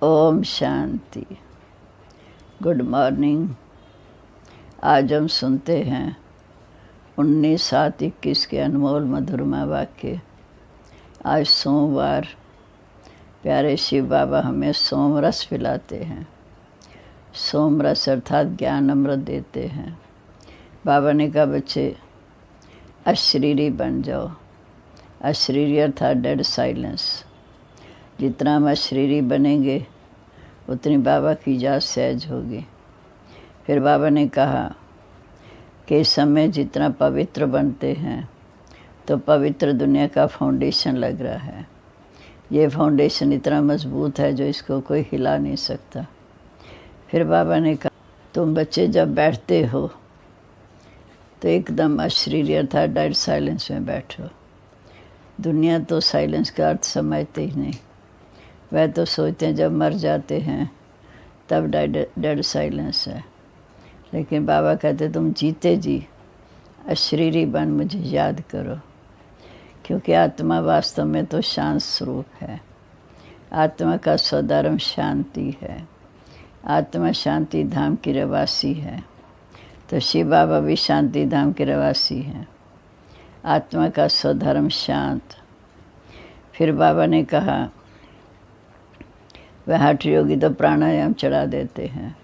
Om Shanti. Good morning. आज हम सुनते हैं 19/7/21 के अनमोल मधुरमा वाक्य। आज सोमवार, प्यारे शिव बाबा हमें सोम रस पिलाते हैं। सोम रस अर्थात ज्ञान अमृत देते हैं। बाबा ने कहा, बच्चे अशरीरी बन जाओ। अशरीरी अर्थात डेड साइलेंस। जितना हम अशरीरी बनेंगे उतनी बाबा की इजाज़त सहज होगी। फिर बाबा ने कहा कि इस समय जितना पवित्र बनते हैं तो पवित्र दुनिया का फाउंडेशन लग रहा है। ये फाउंडेशन इतना मजबूत है जो इसको कोई हिला नहीं सकता। फिर बाबा ने कहा, तुम बच्चे जब बैठते हो तो एकदम अशरीरी अर्थात डेड साइलेंस में बैठो। दुनिया तो साइलेंस का अर्थ समझते ही नहीं। वह तो सोचते हैं जब मर जाते हैं तब डेड साइलेंस है। लेकिन बाबा कहते तुम जीते जी अशरीरी बन मुझे याद करो, क्योंकि आत्मा वास्तव में तो शांत स्वरूप है। आत्मा का स्वधर्म शांति है। आत्मा शांति धाम की रहवासी है। तो शिव बाबा भी शांति धाम के रहवासी हैं। आत्मा का स्वधर्म शांत। फिर बाबा ने कहा, वह हठ योगी तो प्राणायाम चढ़ा देते हैं।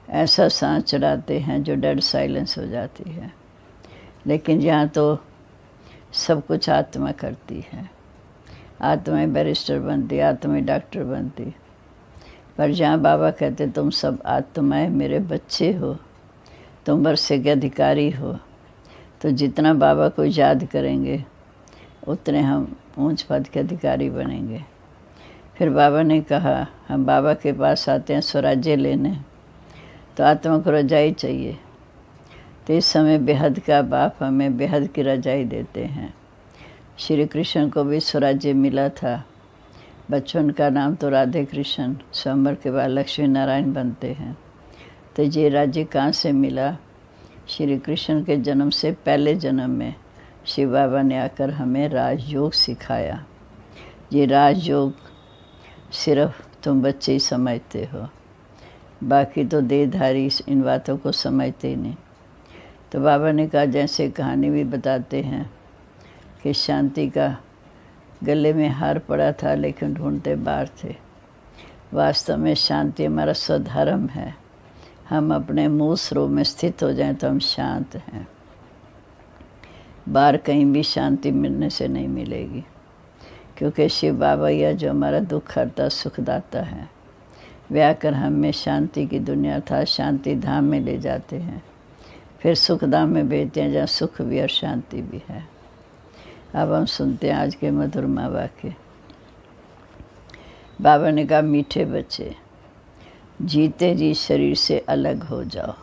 ऐसा सांस चढ़ाते हैं जो डेड साइलेंस हो जाती है। लेकिन यहाँ तो सब कुछ आत्मा करती है। आत्मा बैरिस्टर बनती, आत्मा डॉक्टर बनती। पर जहाँ बाबा कहते तुम सब आत्माएं मेरे बच्चे हो, तुम वर्षे के अधिकारी हो, तो जितना बाबा को याद करेंगे उतने हम ऊंच पद के अधिकारी बनेंगे। फिर बाबा ने कहा, हम बाबा के पास आते हैं स्वराज्य लेने, तो आत्मा को रजाई चाहिए। तो इस समय बेहद का बाप हमें बेहद की रजाई देते हैं। श्री कृष्ण को भी स्वराज्य मिला था। बचपन का नाम तो राधे कृष्ण, स्वयंवर के बाद लक्ष्मी नारायण बनते हैं। तो ये राज्य कहाँ से मिला? श्री कृष्ण के जन्म से पहले जन्म में शिव बाबा ने आकर हमें राजयोग सिखाया। ये राजयोग सिर्फ तुम बच्चे ही समझते हो, बाकी तो देहधारी इन बातों को समझते ही नहीं। तो बाबा ने कहा, जैसे कहानी भी बताते हैं कि शांति का गले में हार पड़ा था लेकिन ढूंढते बाहर थे। वास्तव में शांति हमारा स्वधर्म है। हम अपने मूल स्वरूप में स्थित हो जाएं तो हम शांत हैं। बाहर कहीं भी शांति मिलने से नहीं मिलेगी, क्योंकि शिव बाबा यह जो हमारा दुख हरता सुखदाता है, वे आकर हमें शांति की दुनिया था शांति धाम में ले जाते हैं। फिर सुख धाम में भेजते हैं जहाँ सुख भी और शांति भी है। अब हम सुनते हैं आज के मधुरमा वाक्य। बाबा ने कहा, मीठे बच्चे जीते जी शरीर से अलग हो जाओ।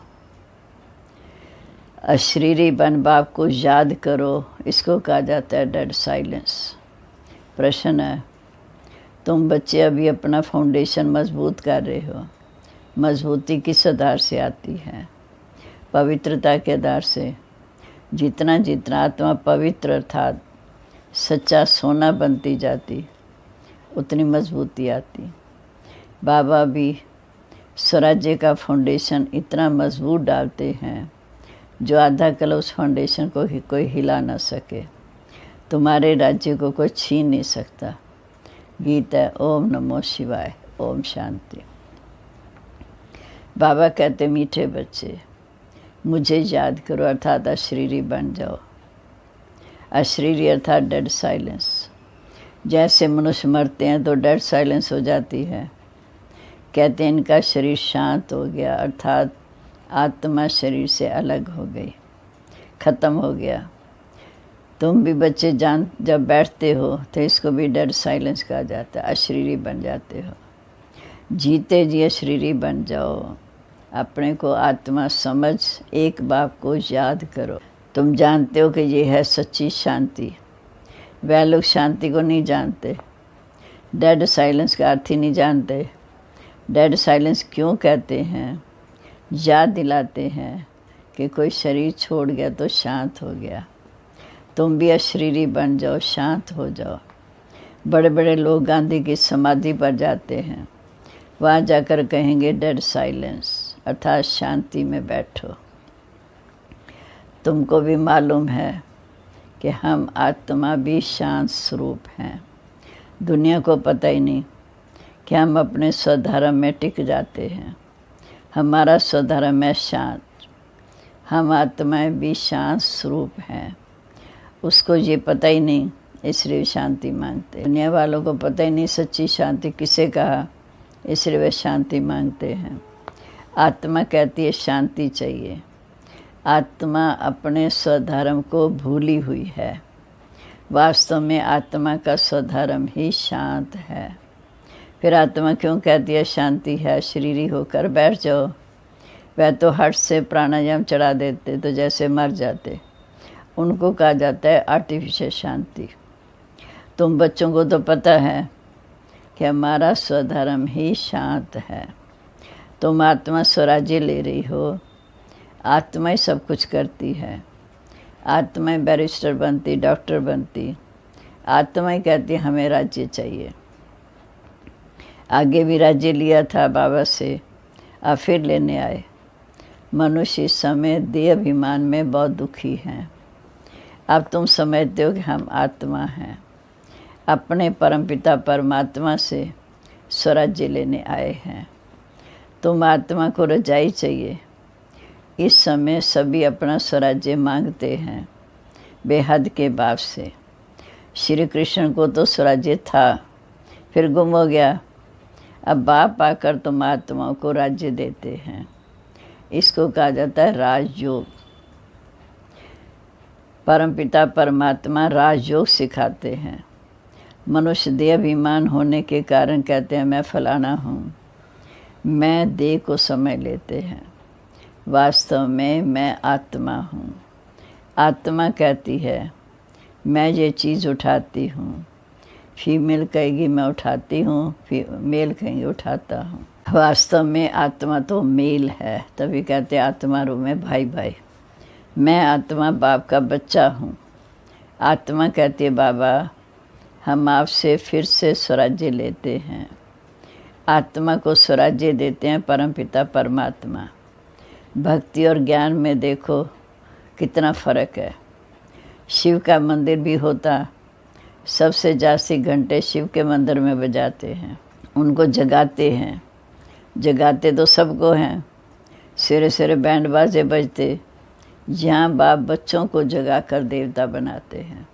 अशरीरी बन बाप को याद करो। इसको कहा जाता है डेड साइलेंस। प्रश्न है, तुम बच्चे अभी अपना फाउंडेशन मजबूत कर रहे हो। मजबूती किस आधार से आती है? पवित्रता के आधार से। जितना जितना आत्मा पवित्र अर्थात सच्चा सोना बनती जाती उतनी मजबूती आती। बाबा भी स्वराज्य का फाउंडेशन इतना मजबूत डालते हैं जो आधा कल उस फाउंडेशन को ही कोई हिला ना सके। तुम्हारे राज्य को कोई छीन नहीं सकता। गीत है, ओम नमो शिवाय, ओम शांति। बाबा कहते, मीठे बच्चे मुझे याद करो अर्थात अशरीरी बन जाओ। अशरीरी अर्थात डेड साइलेंस। जैसे मनुष्य मरते हैं तो डेड साइलेंस हो जाती है। कहते हैं इनका शरीर शांत हो गया, अर्थात आत्मा शरीर से अलग हो गई, ख़त्म हो गया। तुम भी बच्चे जान जब बैठते हो तो इसको भी डेड साइलेंस कहा जाता है। अशरीरी बन जाते हो। जीते जी अशरीरी बन जाओ। अपने को आत्मा समझ एक बाप को याद करो। तुम जानते हो कि ये है सच्ची शांति। वह लोग शांति को नहीं जानते, डेड साइलेंस का अर्थ ही नहीं जानते। डेड साइलेंस क्यों कहते हैं? याद दिलाते हैं कि कोई शरीर छोड़ गया तो शांत हो गया। तुम भी अशरीरी बन जाओ, शांत हो जाओ। बड़े बड़े लोग गांधी की समाधि पर जाते हैं, वहाँ जाकर कहेंगे डेड साइलेंस, अर्थात शांति में बैठो। तुमको भी मालूम है कि हम आत्मा भी शांत स्वरूप हैं। दुनिया को पता ही नहीं कि हम अपने स्वधर्म में टिक जाते हैं। हमारा स्वधर्म है शांत, हम आत्माएं भी शांत स्वरूप हैं। उसको ये पता ही नहीं, इसलिए शांति मांगते। दुनिया वालों को पता ही नहीं सच्ची शांति किसे कहा, इसलिए वे शांति मांगते हैं। आत्मा कहती है शांति चाहिए। आत्मा अपने स्वधर्म को भूली हुई है। वास्तव में आत्मा का स्वधर्म ही शांत है। फिर आत्मा क्यों कहती है शांति है? शरीरी होकर बैठ जाओ। वह तो हट से प्राणायाम चढ़ा देते तो जैसे मर जाते, उनको कहा जाता है आर्टिफिशियल शांति। तुम बच्चों को तो पता है कि हमारा स्वधर्म ही शांत है। तुम आत्मा स्वराज्य ले रही हो, आत्मा ही सब कुछ करती है। आत्मा ही बैरिस्टर बनती, डॉक्टर बनती, आत्मा ही कहती हमें राज्य चाहिए। आगे भी राज्य लिया था बाबा से, अब फिर लेने आए। मनुष्य इस समय देह अभिमान में बहुत दुखी हैं। अब तुम समझते हो कि हम आत्मा हैं, अपने परमपिता परमात्मा से स्वराज्य लेने आए हैं। तुम आत्मा को रजाई चाहिए। इस समय सभी अपना स्वराज्य मांगते हैं बेहद के बाप से। श्री कृष्ण को तो स्वराज्य था, फिर गुम हो गया। अब बाप आकर तुम आत्माओं को राज्य देते हैं। इसको कहा जाता है राजयोग। परमपिता परमात्मा राजयोग सिखाते हैं। मनुष्य देह अभिमान होने के कारण कहते हैं मैं फलाना हूँ, मैं देह को समझ लेते हैं। वास्तव में मैं आत्मा हूँ। आत्मा कहती है मैं ये चीज़ उठाती हूँ। फीमेल कहेगी मैं उठाती हूँ, मेल कहेंगे उठाता हूँ। वास्तव में आत्मा तो मेल है, तभी कहते आत्मा रूप में भाई भाई। मैं आत्मा बाप का बच्चा हूँ। आत्मा कहती है बाबा हम आपसे फिर से स्वराज्य लेते हैं। आत्मा को स्वराज्य देते हैं परमपिता परमात्मा। भक्ति और ज्ञान में देखो कितना फ़र्क है। शिव का मंदिर भी होता, सबसे जास्ती घंटे शिव के मंदिर में बजाते हैं, उनको जगाते हैं। जगाते तो सबको हैं, सवेरे सवेरे बैंड बाजे बजते। यहाँ बाप बच्चों को जगा कर देवता बनाते हैं।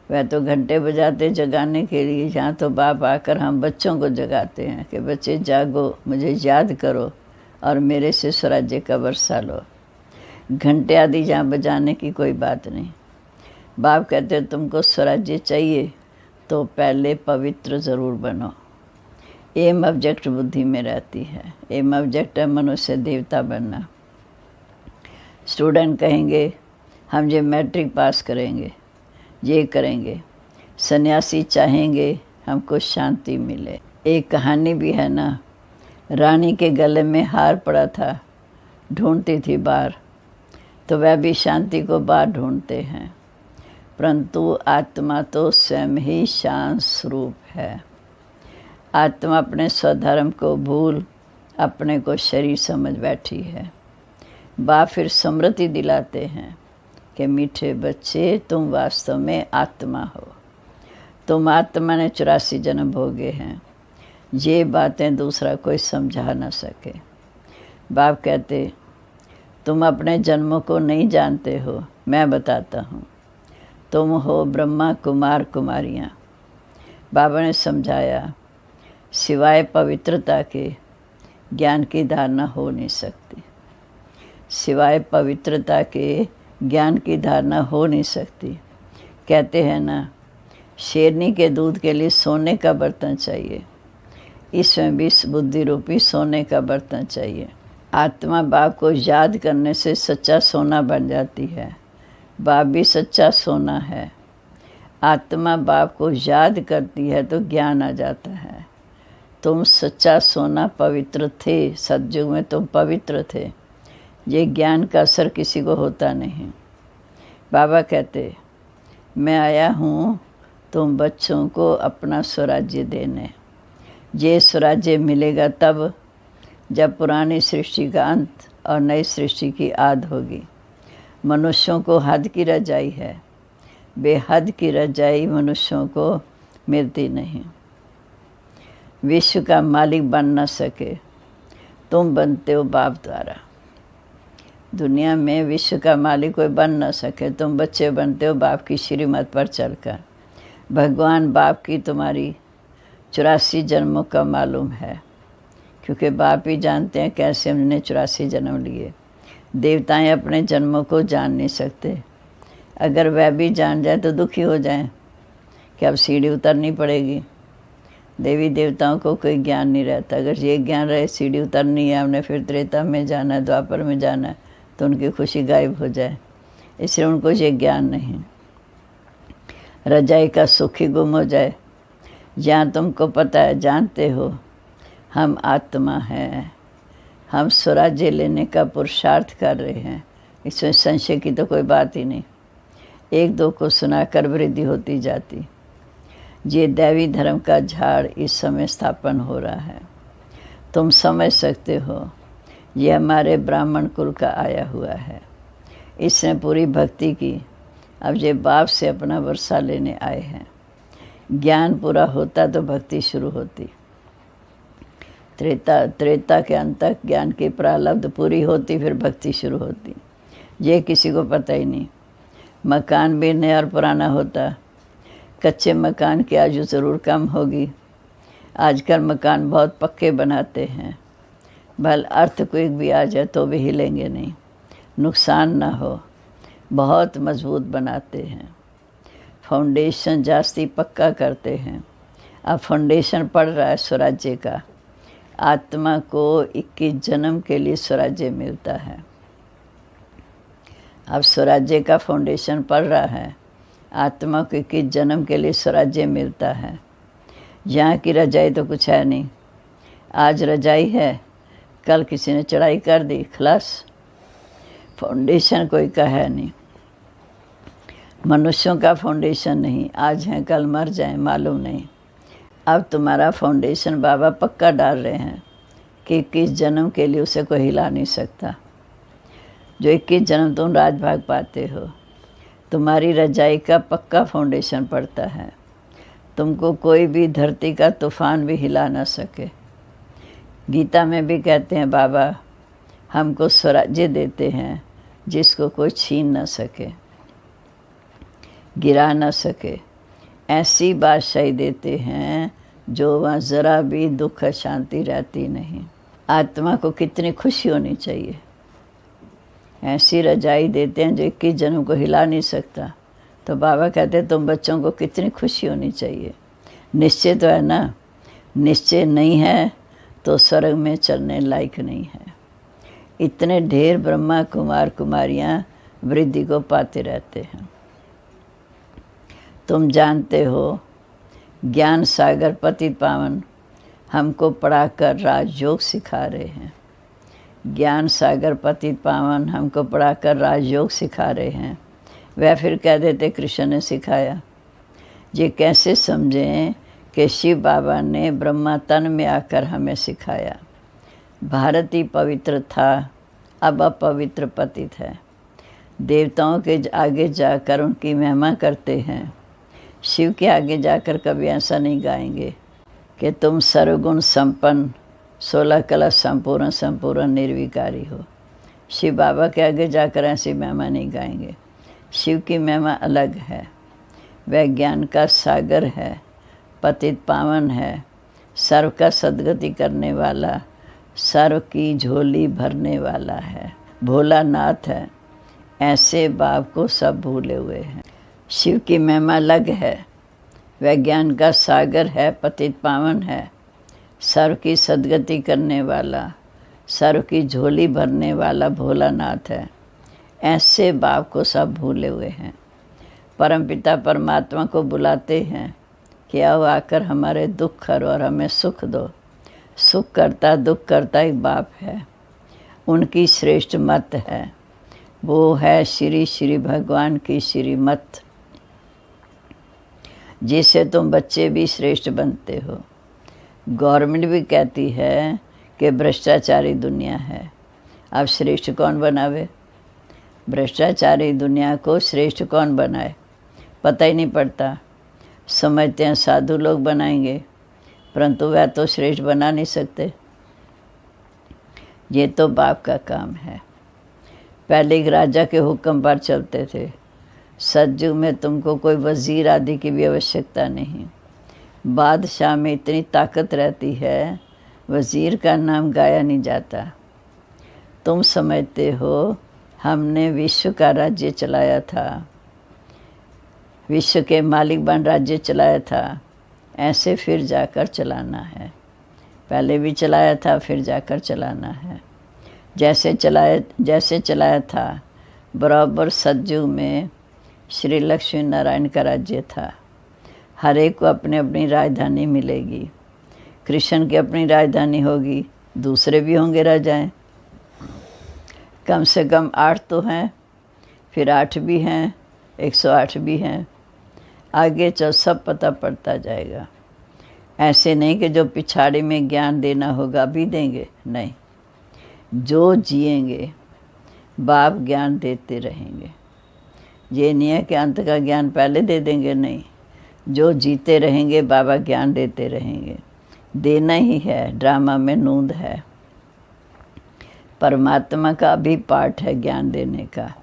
वह तो घंटे बजाते जगाने के लिए, यहाँ तो बाप आकर हम बच्चों को जगाते हैं कि बच्चे जागो, मुझे याद करो और मेरे से स्वराज्य का वर्षा लो। घंटे आदि जहाँ बजाने की कोई बात नहीं। बाप कहते हैं तुमको स्वराज्य चाहिए तो पहले पवित्र ज़रूर बनो। एम ऑब्जेक्ट बुद्धि में रहती है। एम ऑब्जेक्ट है मनुष्य देवता बनना। स्टूडेंट कहेंगे हम ये मैट्रिक पास करेंगे, ये करेंगे। सन्यासी चाहेंगे हमको शांति मिले। एक कहानी भी है ना, रानी के गले में हार पड़ा था, ढूंढती थी बाहर, तो वह भी शांति को बाहर ढूंढते हैं। परंतु आत्मा तो स्वयं ही शांत स्वरूप है। आत्मा अपने स्वधर्म को भूल अपने को शरीर समझ बैठी है। बाप फिर स्मृति दिलाते हैं कि मीठे बच्चे तुम वास्तव में आत्मा हो। तुम आत्मा ने 84 जन्म भोगे हैं। ये बातें दूसरा कोई समझा न सके। बाप कहते तुम अपने जन्मों को नहीं जानते हो, मैं बताता हूँ। तुम हो ब्रह्मा कुमार कुमारियाँ। बाबा ने समझाया सिवाय पवित्रता के ज्ञान की धारणा हो नहीं सकती। सिवाय पवित्रता के ज्ञान की धारणा हो नहीं सकती। कहते हैं ना, शेरनी के दूध के लिए सोने का बर्तन चाहिए, इसमें भी बुद्धि रूपी सोने का बर्तन चाहिए। आत्मा बाप को याद करने से सच्चा सोना बन जाती है। बाप भी सच्चा सोना है। आत्मा बाप को याद करती है तो ज्ञान आ जाता है। तुम सच्चा सोना पवित्र थे, सतयुग में तुम पवित्र थे। ये ज्ञान का असर किसी को होता नहीं। बाबा कहते मैं आया हूँ तुम बच्चों को अपना स्वराज्य देने। ये स्वराज्य मिलेगा तब जब पुरानी सृष्टि का अंत और नई सृष्टि की आद होगी। मनुष्यों को हद की रजाई है, बेहद की रजाई मनुष्यों को मिलती नहीं। विश्व का मालिक बन न सके, तुम बनते हो बाप द्वारा। दुनिया में विश्व का मालिक कोई बन न सके, तुम बच्चे बनते हो बाप की श्रीमत पर चलकर। भगवान बाप की तुम्हारी 84 जन्मों का मालूम है, क्योंकि बाप ही जानते हैं कैसे हमने 84 जन्म लिए। देवताएं अपने जन्मों को जान नहीं सकते। अगर वह भी जान जाए तो दुखी हो जाएं कि अब सीढ़ी उतरनी पड़ेगी। देवी देवताओं को कोई ज्ञान नहीं रहता। अगर ये ज्ञान रहे सीढ़ी उतरनी है, हमने फिर त्रेता में जाना है, द्वापर में जाना है, तो उनकी खुशी गायब हो जाए। इसलिए उनको ये ज्ञान नहीं। रजाई का सुख ही गुम हो जाए। जहाँ तुमको पता है, जानते हो हम आत्मा हैं, हम स्वराज्य लेने का पुरुषार्थ कर रहे हैं, इसमें संशय की तो कोई बात ही नहीं। एक दो को सुनाकर वृद्धि होती जाती। ये दैवी धर्म का झाड़ इस समय स्थापन हो रहा है। तुम समझ सकते हो, ये हमारे ब्राह्मण कुल का आया हुआ है। इसने पूरी भक्ति की, अब ये बाप से अपना वर्षा लेने आए हैं। ज्ञान पूरा होता तो भक्ति शुरू होती। त्रेता के अंत तक ज्ञान की प्रारब्ध पूरी होती, फिर भक्ति शुरू होती। ये किसी को पता ही नहीं। मकान भी नया और पुराना होता। कच्चे मकान की आयु ज़रूर कम होगी। आजकल मकान बहुत पक्के बनाते हैं, भल अर्थक्वेक भी आ जाए तो भी हिलेंगे नहीं, नुकसान ना हो, बहुत मजबूत बनाते हैं। फाउंडेशन जास्ती पक्का करते हैं। अब फाउंडेशन पड़ रहा है स्वराज्य का। आत्मा को 21 जन्म के लिए स्वराज्य मिलता है। अब स्वराज्य का फाउंडेशन पड़ रहा है। आत्मा को 21 जन्म के लिए स्वराज्य मिलता है। यहाँ की रजाई तो कुछ है नहीं। आज रजाई है, कल किसी ने चढ़ाई कर दी, खलास। फाउंडेशन कोई का है नहीं। मनुष्यों का फाउंडेशन नहीं। आज हैं कल मर जाएं, मालूम नहीं। अब तुम्हारा फाउंडेशन बाबा पक्का डाल रहे हैं कि 21 जन्म के लिए उसे कोई हिला नहीं सकता। जो 21 जन्म तुम राजभाग पाते हो, तुम्हारी रजाई का पक्का फाउंडेशन पड़ता है। तुमको कोई भी धरती का तूफान भी हिला ना सके। गीता में भी कहते हैं बाबा हमको स्वराज्य देते हैं जिसको कोई छीन ना सके, गिरा ना सके। ऐसी बादशाही देते हैं जो वहाँ ज़रा भी दुख शांति रहती नहीं। आत्मा को कितनी खुशी होनी चाहिए। ऐसी रजाई देते हैं जो 21 जन्म को हिला नहीं सकता। तो बाबा कहते हैं तुम बच्चों को कितनी खुशी होनी चाहिए। निश्चय तो है ना। निश्चय नहीं है तो स्वर्ग में चलने लायक नहीं है। इतने ढेर ब्रह्मा कुमार कुमारियाँ वृद्धि को पाते रहते हैं। तुम जानते हो ज्ञान सागर पतित पावन हमको पढ़ाकर राजयोग सिखा रहे हैं। ज्ञान सागर पतित पावन हमको पढ़ाकर राजयोग सिखा रहे हैं। वह फिर कह देते कृष्ण ने सिखाया। ये कैसे समझें कि शिव बाबा ने ब्रह्मा तन में आकर हमें सिखाया। भारत ही पवित्र था, अब अपवित्र पतित है। देवताओं के आगे जाकर उनकी महिमा करते हैं। शिव के आगे जाकर कभी ऐसा नहीं गाएंगे कि तुम सर्वगुण संपन्न 16 कला संपूर्ण संपूर्ण निर्विकारी हो। शिव बाबा के आगे जाकर ऐसी महिमा नहीं गाएंगे। शिव की महिमा अलग है। वह ज्ञान का सागर है, पतित पावन है, सर्व का सद्गति करने वाला, सर्व की झोली भरने वाला है, भोलानाथ है। ऐसे बाप को सब भूले हुए हैं। शिव की महिमा अलग है। वह ज्ञान का सागर है, पतित पावन है, सर्व की सद्गति करने वाला, सर्व की झोली भरने वाला भोलानाथ है। ऐसे बाप को सब भूले हुए हैं। परमपिता परमात्मा को बुलाते हैं कि आओ आकर हमारे दुख करो और हमें सुख दो। सुख करता दुख करता एक बाप है। उनकी श्रेष्ठ मत है, वो है श्री श्री भगवान की श्रीमत। जिससे तुम बच्चे भी श्रेष्ठ बनते हो। गवर्नमेंट भी कहती है कि भ्रष्टाचारी दुनिया है, अब श्रेष्ठ कौन बनावे? भ्रष्टाचारी दुनिया को श्रेष्ठ कौन बनाए? पता ही नहीं पड़ता। समझते हैं साधु लोग बनाएंगे, परंतु वह तो श्रेष्ठ बना नहीं सकते। ये तो बाप का काम है। पहले एक राजा के हुक्म पर चलते थे। सतयुग में तुमको कोई वजीर आदि की भी आवश्यकता नहीं। बादशाह में इतनी ताकत रहती है, वजीर का नाम गाया नहीं जाता। तुम समझते हो हमने विश्व का राज्य चलाया था, विश्व के मालिक बन राज्य चलाया था, ऐसे फिर जाकर चलाना है। पहले भी चलाया था, फिर जाकर चलाना है। जैसे चलाया था बराबर सतयुग में श्री लक्ष्मी नारायण का राज्य था। हर एक को अपनी अपनी राजधानी मिलेगी। कृष्ण की अपनी राजधानी होगी, दूसरे भी होंगे राजाएं। कम से कम 8 तो हैं, फिर 8 भी हैं, 108 भी हैं। आगे चल सब पता पड़ता जाएगा। ऐसे नहीं कि जो पिछाड़ी में ज्ञान देना होगा अभी देंगे, नहीं। जो जिएंगे बाप ज्ञान देते रहेंगे। ये नहीं है कि अंत का ज्ञान पहले दे देंगे, नहीं। जो जीते रहेंगे बाबा ज्ञान देते रहेंगे। देना ही है, ड्रामा में नूंद है। परमात्मा का भी पार्ट है ज्ञान देने का।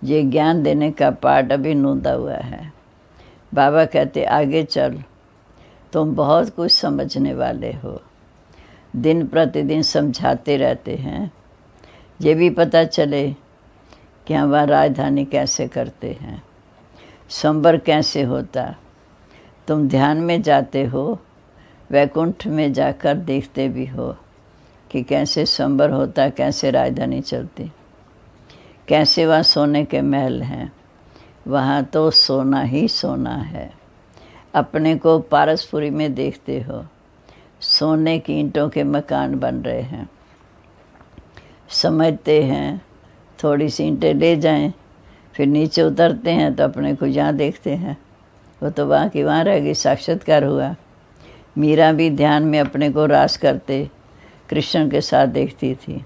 ये ज्ञान देने का पार्ट अभी नूंदा हुआ है। बाबा कहते आगे चल, तुम बहुत कुछ समझने वाले हो। दिन प्रतिदिन समझाते रहते हैं। ये भी पता चले कि हम वहाँ राजधानी कैसे करते हैं, संबर कैसे होता। तुम ध्यान में जाते हो, वैकुंठ में जाकर देखते भी हो कि कैसे संबर होता, कैसे राजधानी चलती, कैसे वहाँ सोने के महल हैं। वहाँ तो सोना ही सोना है। अपने को पारसपुरी में देखते हो, सोने की ईंटों के मकान बन रहे हैं। समझते हैं थोड़ी सी ईंटें ले जाएं, फिर नीचे उतरते हैं तो अपने को यहाँ देखते हैं। वो तो वहाँ की वहाँ रह गई, साक्षात्कार हुआ। मीरा भी ध्यान में अपने को रास करते कृष्ण के साथ देखती थी।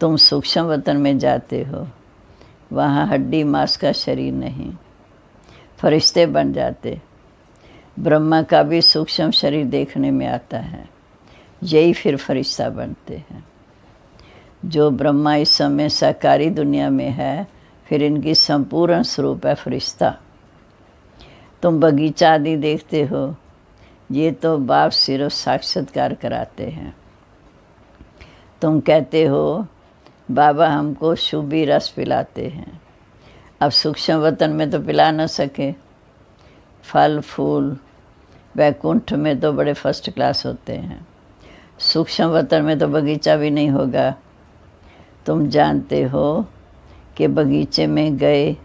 तुम सूक्ष्म वतन में जाते हो, वहाँ हड्डी मांस का शरीर नहीं, फरिश्ते बन जाते। ब्रह्मा का भी सूक्ष्म शरीर देखने में आता है, यही फिर फरिश्ता बनते हैं। जो ब्रह्मा इस समय साकारी दुनिया में है, फिर इनकी संपूर्ण स्वरूप है फरिश्ता। तुम बगीचा आदि देखते हो, ये तो बाप सिर्फ साक्षात्कार कराते हैं। तुम कहते हो बाबा हमको शुभी रस पिलाते हैं। अब सूक्ष्म वतन में तो पिला न सके। फल फूल वैकुंठ में तो बड़े फर्स्ट क्लास होते हैं, सूक्ष्म वतन में तो बगीचा भी नहीं होगा। तुम जानते हो कि बगीचे में गए,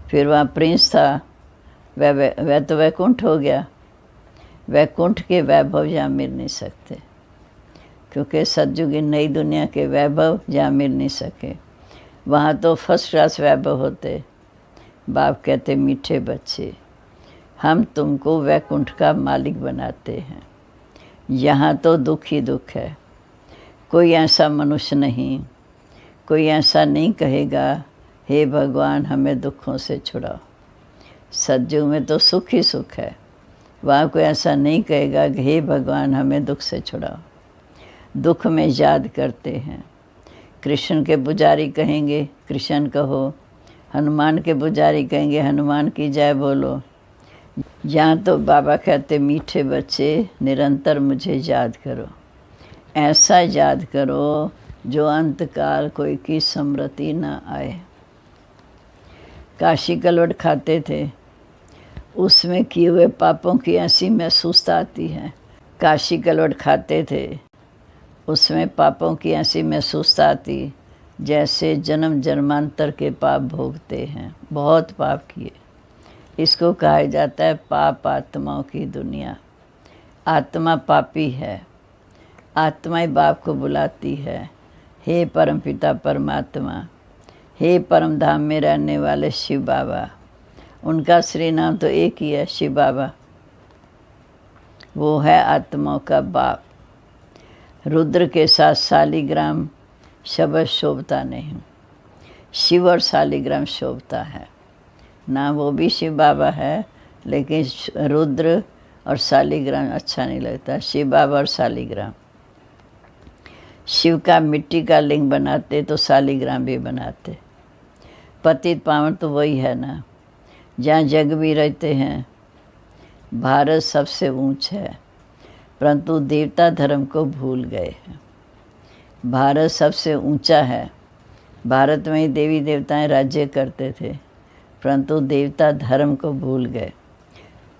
फिर वहाँ प्रिंस था, वह तो वैकुंठ हो गया। वैकुंठ के वैभव यहाँ मिल नहीं सकते, क्योंकि सतयुग की नई दुनिया के वैभव यहाँ मिल नहीं सके। वहाँ तो फर्स्ट क्लास वैभव होते। बाप कहते मीठे बच्चे, हम तुमको वैकुंठ का मालिक बनाते हैं। यहाँ तो दुख ही दुख है। कोई ऐसा मनुष्य नहीं, कोई ऐसा नहीं कहेगा हे भगवान हमें दुखों से छुड़ाओ। सतयुग में तो सुख ही सुख है। वहाँ कोई ऐसा नहीं कहेगा कि हे भगवान हमें दुख से छुड़ाओ। दुख में याद करते हैं। कृष्ण के पुजारी कहेंगे कृष्ण कहो, हनुमान के पुजारी कहेंगे हनुमान की जय बोलो। यहाँ तो बाबा कहते मीठे बच्चे निरंतर मुझे याद करो। ऐसा याद करो जो अंतकाल कोई की स्मृति न आए। काशी कलवट खाते थे, उसमें किए हुए पापों की ऐसी महसूसता आती है। काशी कलवट खाते थे, उसमें पापों की ऐसी महसूसता आती जैसे जन्म जन्मांतर के पाप भोगते हैं। बहुत पाप किए। इसको कहा जाता है पाप आत्माओं की दुनिया। आत्मा पापी है। आत्मा ही बाप को बुलाती है, हे परमपिता परमात्मा, हे परम धाम में रहने वाले शिव बाबा। उनका श्री नाम तो एक ही है, शिव बाबा। वो है आत्माओं का बाप। रुद्र के साथ शालिग्राम शब्द शोभता नहीं, शिव और शालिग्राम शोभता है ना। वो भी शिव बाबा है, लेकिन रुद्र और शालिग्राम अच्छा नहीं लगता। शिव बाबा और शालिग्राम, शिव का मिट्टी का लिंग बनाते तो शालिग्राम भी बनाते। पतित पावन तो वही है ना, जहाँ जग भी रहते हैं। भारत सबसे ऊंच है, परंतु देवता धर्म को भूल गए हैं। भारत सबसे ऊंचा है, भारत में ही देवी देवताएं राज्य करते थे, परंतु देवता धर्म को भूल गए।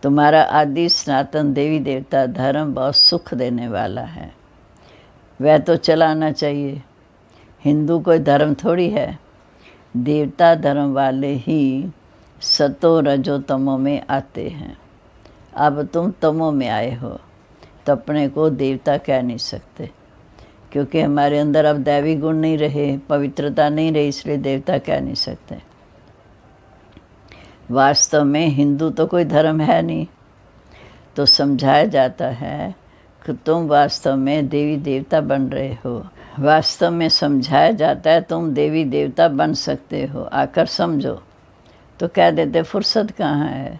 तुम्हारा आदि सनातन देवी देवता धर्म बहुत सुख देने वाला है, वह तो चलाना चाहिए। हिंदू कोई धर्म थोड़ी है। देवता धर्म वाले ही सतो रजो तमो में आते हैं। अब तुम तमो में आए हो तो अपने को देवता कह नहीं सकते, क्योंकि हमारे अंदर अब दैवी गुण नहीं रहे, पवित्रता नहीं रही, इसलिए देवता कह नहीं सकते। वास्तव में हिंदू तो कोई धर्म है नहीं, तो समझाया जाता है कि तुम वास्तव में देवी देवता बन रहे हो। वास्तव में समझाया जाता है तुम देवी देवता बन सकते हो, आकर समझो। तो कह देते फुर्सत कहाँ है।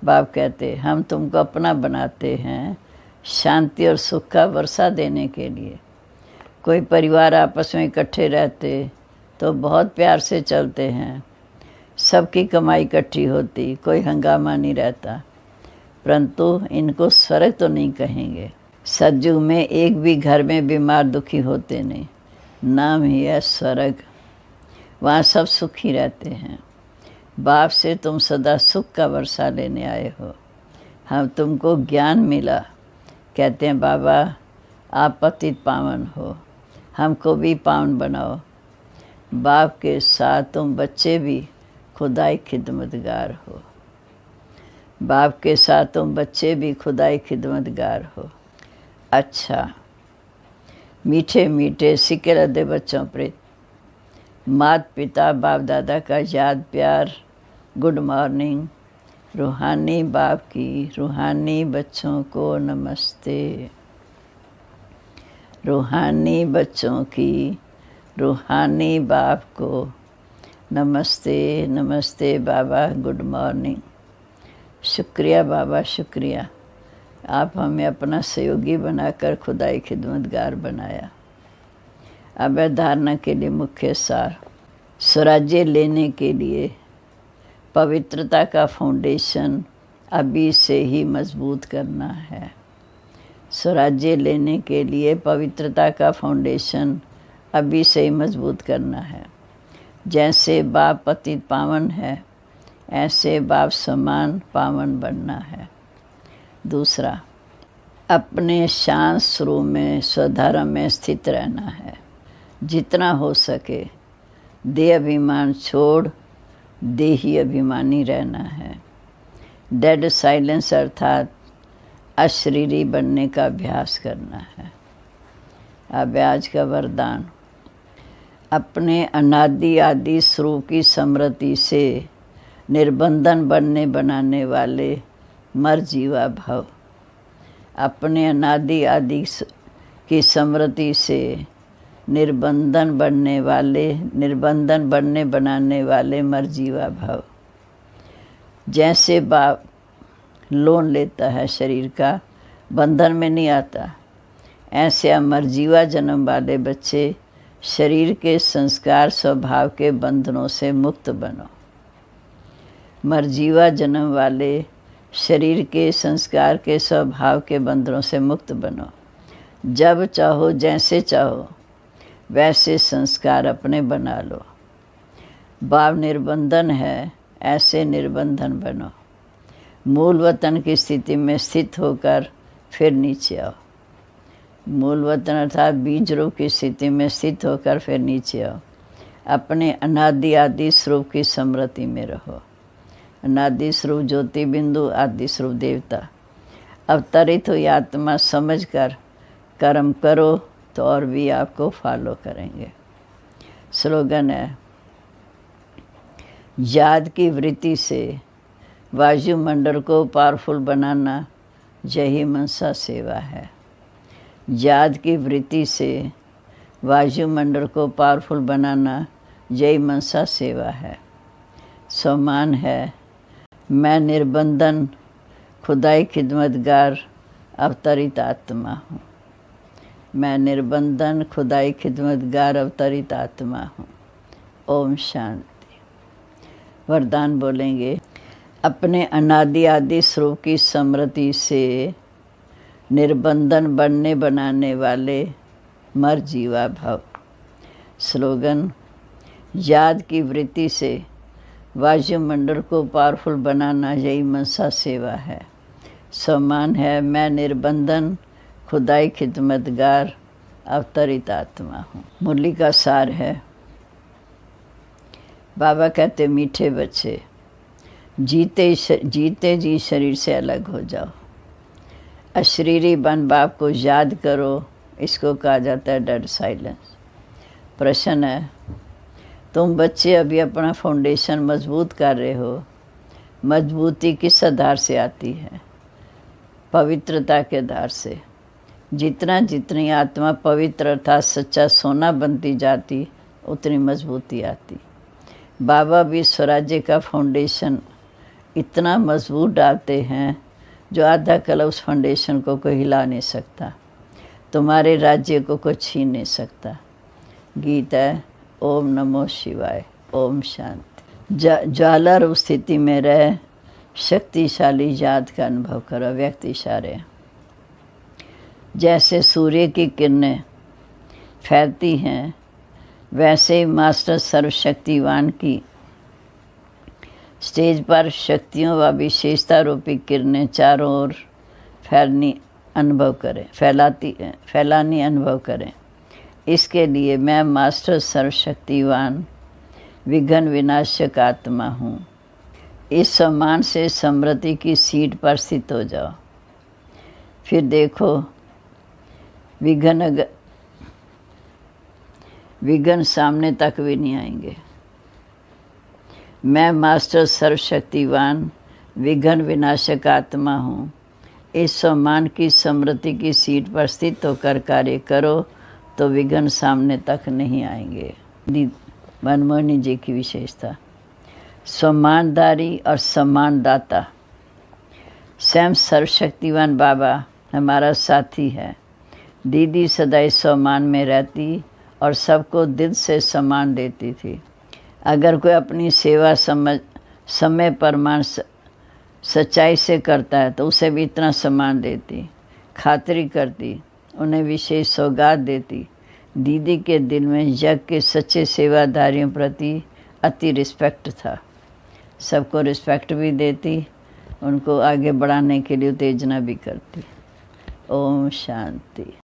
बाप कहते हम तुमको अपना बनाते हैं शांति और सुख का वर्षा देने के लिए। कोई परिवार आपस में इकट्ठे रहते तो बहुत प्यार से चलते हैं, सबकी कमाई इकट्ठी होती, कोई हंगामा नहीं रहता। परंतु इनको स्वर्ग तो नहीं कहेंगे। सतयुग में एक भी घर में बीमार दुखी होते नहीं, नाम ही है स्वर्ग। वहाँ सब सुखी रहते हैं। बाप से तुम सदा सुख का वर्षा लेने आए हो। हम तुमको ज्ञान मिला, कहते हैं बाबा आप पतित पावन हो, हमको भी पावन बनाओ। बाप के साथ तुम बच्चे भी खुदाई खिदमतगार हो। बाप के साथ तुम बच्चे भी खुदाई खिदमतगार हो। अच्छा, मीठे मीठे सिक्के लदे बच्चों पर माता पिता बाप दादा का याद प्यार, गुड मॉर्निंग। रूहानी बाप की रूहानी बच्चों को नमस्ते। रूहानी बच्चों की रूहानी बाप को नमस्ते। नमस्ते बाबा, गुड मॉर्निंग। शुक्रिया बाबा, शुक्रिया। आप हमें अपना सहयोगी बनाकर खुदाई खिदमतगार बनाया। अब धारणा के लिए मुख्य सार। स्वराज्य लेने के लिए पवित्रता का फाउंडेशन अभी से ही मजबूत करना है। स्वराज्य लेने के लिए पवित्रता का फाउंडेशन अभी से ही मजबूत करना है। जैसे बाप पतित पावन है, ऐसे बाप समान पावन बनना है। दूसरा, अपने शांत स्वरूप में स्वधर्म में स्थित रहना है। जितना हो सके देह अभिमान छोड़ देही अभिमानी रहना है। डेड साइलेंस अर्थात अशरीरी बनने का अभ्यास करना है। अब आज का वरदान। अपने अनादि आदि स्वरूप की स्मृति से निर्बंधन बनने बनाने वाले मर जीवा भव। अपने अनादि आदि की स्मृति से निर्बंधन बनने बनाने वाले मर जीवा भव। जैसे बाप लोन लेता है शरीर का, बंधन में नहीं आता, ऐसे अमर जीवा जन्म वाले बच्चे शरीर के संस्कार स्वभाव के बंधनों से मुक्त बनो। मरजीवा जन्म वाले शरीर के संस्कार के स्वभाव के बंधनों से मुक्त बनो। जब चाहो जैसे चाहो वैसे संस्कार अपने बना लो। भाव निर्बंधन है, ऐसे निर्बंधन बनो। मूल वतन की स्थिति में स्थित होकर फिर नीचे आओ। मूल वतन अर्थात बीज रूप की स्थिति में स्थित होकर फिर नीचे आओ। अपने अनादि आदि स्वरूप की स्मृति में रहो। अनादि स्वरूप ज्योति बिंदु, आदि स्वरूप देवता। अवतरित हुई आत्मा समझकर कर्म करो तो और भी आपको फॉलो करेंगे। स्लोगन है, याद की वृत्ति से वायुमंडल को पावरफुल बनाना यही मनसा सेवा है। याद की वृत्ति से वायुमंडल को पावरफुल बनाना यही मनसा सेवा है। सम्मान है, मैं निर्बंधन खुदाई खिदमतगार अवतरित आत्मा हूँ। मैं निर्बंधन खुदाई खिदमतगार अवतरित आत्मा हूँ। ओम शांति। वरदान बोलेंगे। अपने अनादि आदि स्वरूप की स्मृति से निर्बंधन बनने बनाने वाले मर जीवा भव। स्लोगन। याद की वृत्ति से वायुमंडल को पावरफुल बनाना यही मनसा सेवा है। सम्मान है, मैं निर्बंधन खुदाई खिदमतगार अवतरित आत्मा हूँ। मुरली का सार है। बाबा कहते मीठे बच्चे, जीते जी शरीर से अलग हो जाओ। अशरीरी बन बाप को याद करो, इसको कहा जाता है डेड साइलेंस। प्रश्न है, तुम बच्चे अभी अपना फाउंडेशन मजबूत कर रहे हो। मजबूती किस आधार से आती है? पवित्रता के आधार से। जितनी आत्मा पवित्र अर्थात सच्चा सोना बनती जाती, उतनी मजबूती आती। बाबा भी स्वराज्य का फाउंडेशन इतना मजबूत डालते हैं जो आधा कला उस फाउंडेशन को कोई हिला नहीं सकता। तुम्हारे राज्य को कोई छीन नहीं सकता। गीत है ओम नमो शिवाय। ओम शांति। ज्वाला रूप स्थिति में रह शक्तिशाली याद का अनुभव करो। व्यक्त इशारे। जैसे सूर्य की किरणें फैलती हैं, वैसे ही मास्टर सर्वशक्तिवान की स्टेज पर शक्तियों व विशेषता रूपी किरणें चारों ओर फैलानी अनुभव करें। इसके लिए मैं मास्टर सर्वशक्तिवान विघ्न विनाशक आत्मा हूँ। इस सम्मान से समृद्धि की सीट पर स्थित हो जाओ। फिर देखो विघ्न सामने तक भी नहीं आएंगे। मैं मास्टर सर्वशक्तिवान विघ्न विनाशक आत्मा हूँ। इस सम्मान की समृद्धि की सीट पर स्थित होकर कार्य करो तो विघ्न सामने तक नहीं आएंगे। मनमोहनी जी की विशेषता। सम्मानदारी और सम्मानदाता। स्वयं सर्वशक्तिवान बाबा हमारा साथी है। दीदी सदैव सम्मान में रहती और सबको दिल से सम्मान देती थी। अगर कोई अपनी सेवा समय प्रमाण सच्चाई से करता है तो उसे भी इतना सम्मान देती, खातिरी करती, उन्हें विशेष सौगात देती। दीदी के दिल में यज्ञ के सच्चे सेवादारियों प्रति अति रिस्पेक्ट था। सबको रिस्पेक्ट भी देती, उनको आगे बढ़ाने के लिए उत्तेजना भी करती। ओम शांति।